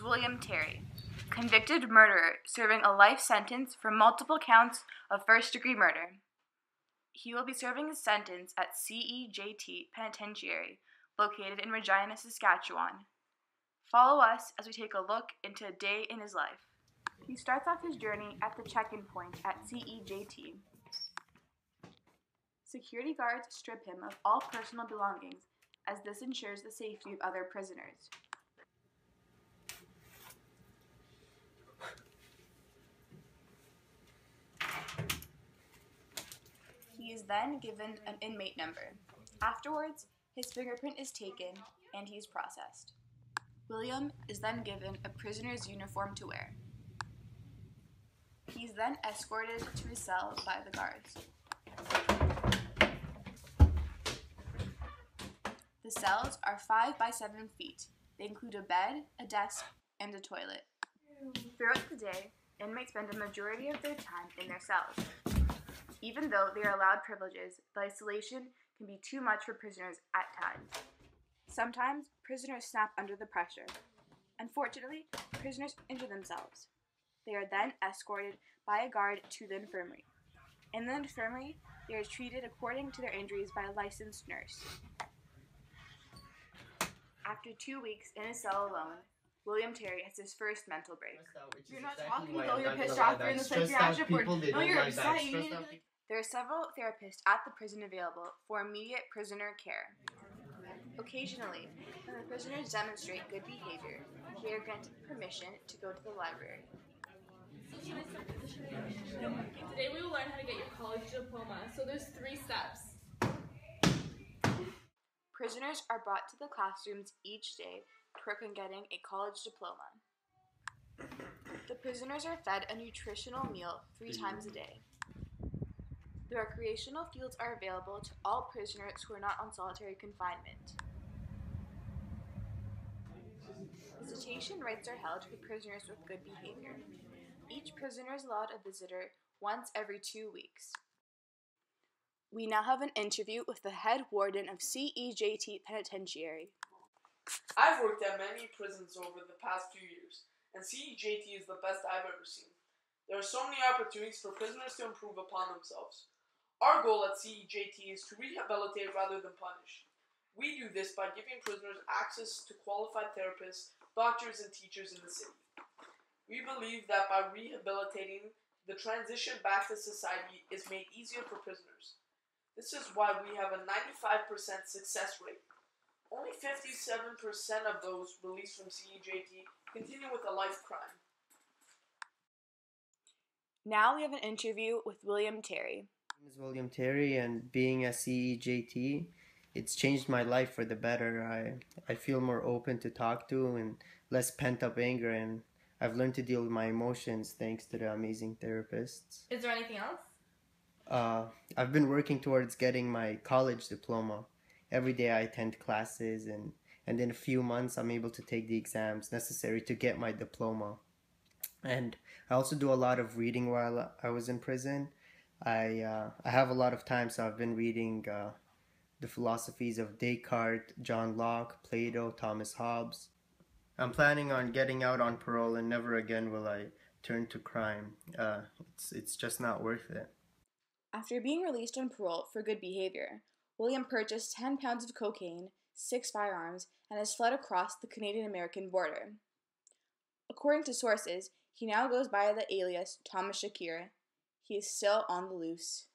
William Terry, convicted murderer serving a life sentence for multiple counts of first-degree murder. He will be serving his sentence at CEJT Penitentiary, located in Regina, Saskatchewan. Follow us as we take a look into a day in his life. He starts off his journey at the check-in point at CEJT. Security guards strip him of all personal belongings, as this ensures the safety of other prisoners. He is then given an inmate number. Afterwards, his fingerprint is taken and he is processed. William is then given a prisoner's uniform to wear. He is then escorted to his cell by the guards. The cells are 5 by 7 feet. They include a bed, a desk, and a toilet. Throughout the day, inmates spend a majority of their time in their cells. Even though they are allowed privileges, the isolation can be too much for prisoners at times. Sometimes, prisoners snap under the pressure. Unfortunately, prisoners injure themselves. They are then escorted by a guard to the infirmary. In the infirmary, they are treated according to their injuries by a licensed nurse. After 2 weeks in a cell alone, William Terry has his first mental break. You're not talking though, you're pissed off, you're in the psychiatric ward. No, you're upset. There are several therapists at the prison available for immediate prisoner care. Occasionally, when the prisoners demonstrate good behavior, they are granted permission to go to the library. Today we will learn how to get your college diploma. So there's 3 steps. Prisoners are brought to the classrooms each day to work on getting a college diploma. The prisoners are fed a nutritional meal 3 times a day. The recreational fields are available to all prisoners who are not on solitary confinement. Visitation rights are held for prisoners with good behavior. Each prisoner is allowed a visitor once every 2 weeks. We now have an interview with the head warden of CEJT Penitentiary. I've worked at many prisons over the past few years, and CEJT is the best I've ever seen. There are so many opportunities for prisoners to improve upon themselves. Our goal at CEJT is to rehabilitate rather than punish. We do this by giving prisoners access to qualified therapists, doctors, and teachers in the city. We believe that by rehabilitating, the transition back to society is made easier for prisoners. This is why we have a 95% success rate. Only 57% of those released from CEJT continue with a life crime. Now we have an interview with William Terry. My name is William Terry, and being at CEJT, it's changed my life for the better. I feel more open to talk to and less pent-up anger, and I've learned to deal with my emotions thanks to the amazing therapists. Is there anything else? I've been working towards getting my college diploma. Every day I attend classes, and in a few months I'm able to take the exams necessary to get my diploma. And I also do a lot of reading while I was in prison. I have a lot of time, so I've been reading the philosophies of Descartes, John Locke, Plato, Thomas Hobbes. I'm planning on getting out on parole, and never again will I turn to crime. It's just not worth it. After being released on parole for good behavior, William purchased 10 pounds of cocaine, 6 firearms, and has fled across the Canadian-American border. According to sources, he now goes by the alias Thomas Shakir. He is still on the loose.